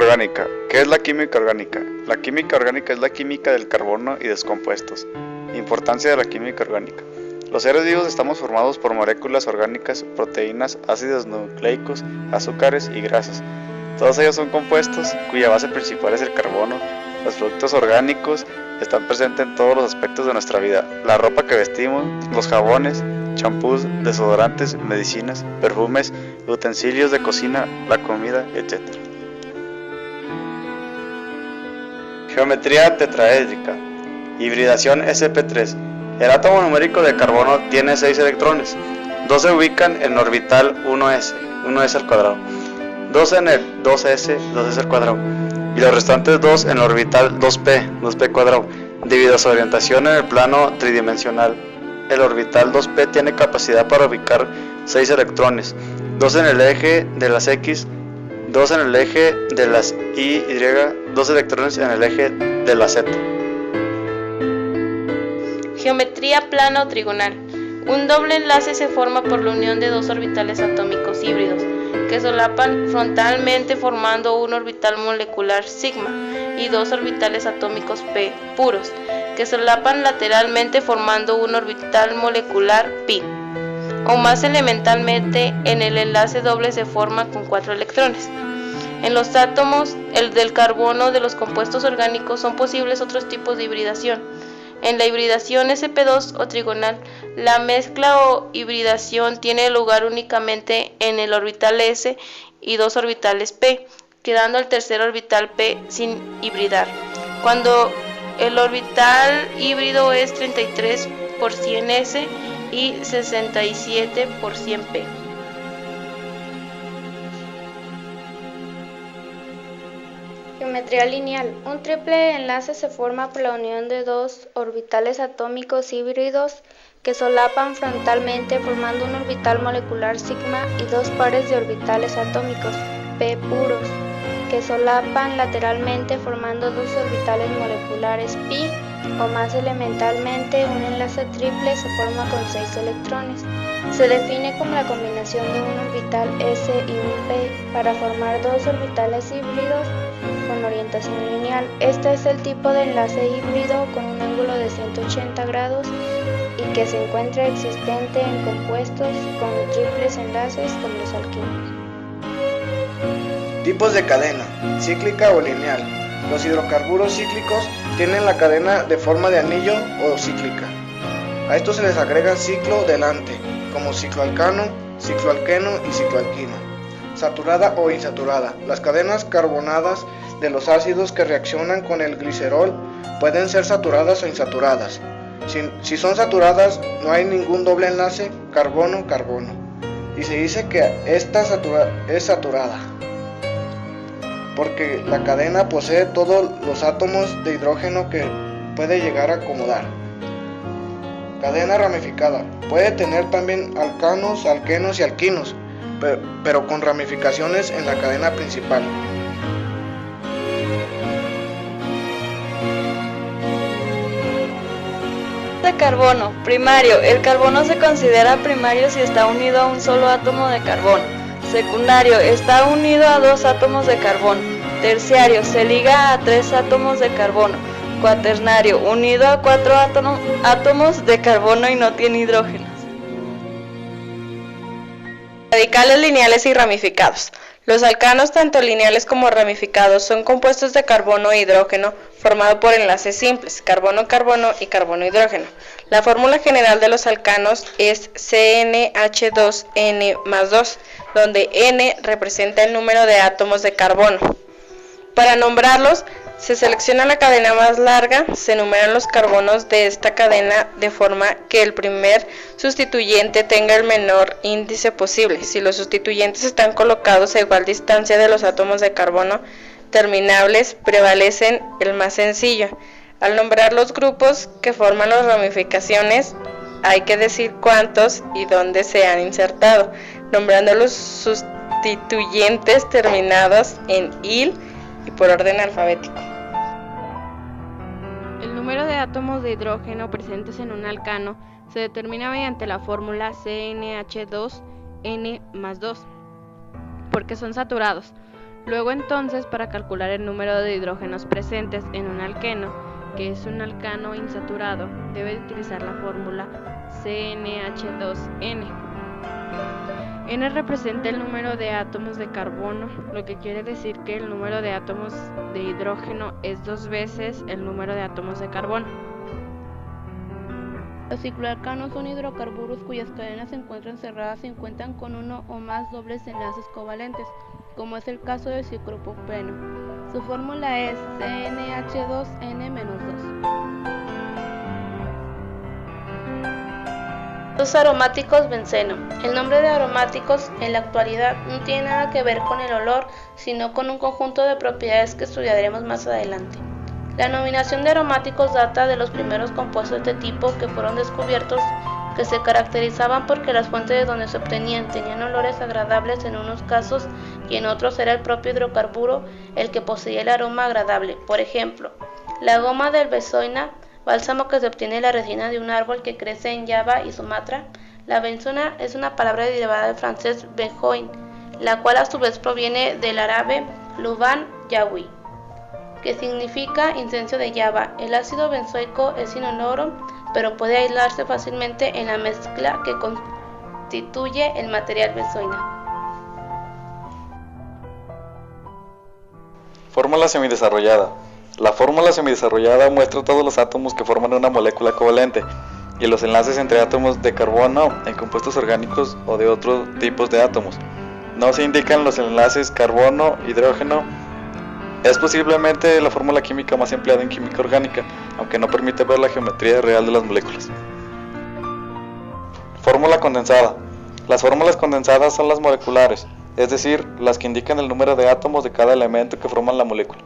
orgánica. ¿Qué es la química orgánica? La química orgánica es la química del carbono y descompuestos. Importancia de la química orgánica. Los seres vivos estamos formados por moléculas orgánicas, proteínas, ácidos nucleicos, azúcares y grasas. Todos ellos son compuestos cuya base principal es el carbono. Los productos orgánicos están presentes en todos los aspectos de nuestra vida. La ropa que vestimos, los jabones, champús, desodorantes, medicinas, perfumes, utensilios de cocina, la comida, etc. Geometría tetraédrica. Hibridación sp3. El átomo numérico de carbono tiene 6 electrones. 2 se ubican en orbital 1s al cuadrado. 2 en el 2s al cuadrado. Y los restantes 2 en el orbital 2p cuadrado. Debido a su orientación en el plano tridimensional, el orbital 2p tiene capacidad para ubicar 6 electrones. 2 en el eje de las x, 2 en el eje de las y, 2 electrones en el eje de la z. Geometría plana o trigonal. Un doble enlace se forma por la unión de dos orbitales atómicos híbridos que solapan frontalmente formando un orbital molecular sigma y dos orbitales atómicos p puros que solapan lateralmente formando un orbital molecular pi. O más elementalmente, en el enlace doble se forma con 4 electrones. En los átomos del carbono de los compuestos orgánicos son posibles otros tipos de hibridación. En la hibridación sp2 o trigonal, la mezcla o hibridación tiene lugar únicamente en el orbital s y dos orbitales p, quedando el tercer orbital p sin hibridar, cuando el orbital híbrido es 33 por 100 s y 67 por 100 p. Geometría lineal. Un triple enlace se forma por la unión de dos orbitales atómicos híbridos que solapan frontalmente formando un orbital molecular sigma y dos pares de orbitales atómicos p puros que solapan lateralmente formando dos orbitales moleculares pi, o más elementalmente un enlace triple se forma con 6 electrones. Se define como la combinación de un orbital s y un p para formar dos orbitales híbridos con orientación lineal. Este es el tipo de enlace híbrido con un ángulo de 180 grados y que se encuentra existente en compuestos con triples enlaces como los alquinos. Tipos de cadena, cíclica o lineal. Los hidrocarburos cíclicos tienen la cadena de forma de anillo o cíclica. A esto se les agrega ciclo delante, como cicloalcano, cicloalqueno y cicloalquino. Saturada o insaturada. Las cadenas carbonadas de los ácidos que reaccionan con el glicerol pueden ser saturadas o insaturadas. Si son saturadas, no hay ningún doble enlace carbono-carbono, y se dice que esta es saturada, porque la cadena posee todos los átomos de hidrógeno que puede llegar a acomodar. Cadena ramificada. Puede tener también alcanos, alquenos y alquinos, pero con ramificaciones en la cadena principal. De carbono. Primario. El carbono se considera primario si está unido a un solo átomo de carbono. Secundario. Está unido a 2 átomos de carbono. Terciario. Se liga a 3 átomos de carbono. Cuaternario. Unido a 4 átomos de carbono y no tiene hidrógenos. Radicales lineales y ramificados. Los alcanos, tanto lineales como ramificados, son compuestos de carbono e hidrógeno formado por enlaces simples, carbono-carbono y carbono-hidrógeno. La fórmula general de los alcanos es CnH2n+2, donde n representa el número de átomos de carbono. Para nombrarlos, se selecciona la cadena más larga, se numeran los carbonos de esta cadena de forma que el primer sustituyente tenga el menor índice posible. Si los sustituyentes están colocados a igual distancia de los átomos de carbono terminables, prevalecen el más sencillo. Al nombrar los grupos que forman las ramificaciones, hay que decir cuántos y dónde se han insertado, nombrando los sustituyentes terminados en -il y por orden alfabético. El número de átomos de hidrógeno presentes en un alcano se determina mediante la fórmula CnH2n+2, porque son saturados. Luego entonces, para calcular el número de hidrógenos presentes en un alqueno, que es un alcano insaturado, debe utilizar la fórmula CnH2n. N representa el número de átomos de carbono, lo que quiere decir que el número de átomos de hidrógeno es 2 veces el número de átomos de carbono. Los cicloalcanos son hidrocarburos cuyas cadenas se encuentran cerradas y cuentan con uno o más dobles enlaces covalentes, como es el caso del ciclopropeno. Su fórmula es CnH2n-2. Los aromáticos benceno. El nombre de aromáticos en la actualidad no tiene nada que ver con el olor, sino con un conjunto de propiedades que estudiaremos más adelante. La denominación de aromáticos data de los primeros compuestos de este tipo que fueron descubiertos, que se caracterizaban porque las fuentes de donde se obtenían tenían olores agradables en unos casos y en otros era el propio hidrocarburo el que poseía el aroma agradable. Por ejemplo, la goma del benzoina, bálsamo que se obtiene de la resina de un árbol que crece en Java y Sumatra. La benzoina es una palabra derivada del francés benjoin, la cual a su vez proviene del árabe luban yawi, que significa incenso de Java. El ácido benzoico es inoloro, pero puede aislarse fácilmente en la mezcla que constituye el material benzoina. Fórmula semidesarrollada. La fórmula semidesarrollada muestra todos los átomos que forman una molécula covalente y los enlaces entre átomos de carbono en compuestos orgánicos o de otros tipos de átomos. No se indican los enlaces carbono-hidrógeno. Es posiblemente la fórmula química más empleada en química orgánica, aunque no permite ver la geometría real de las moléculas. Fórmula condensada. Las fórmulas condensadas son las moleculares, es decir, las que indican el número de átomos de cada elemento que forman la molécula.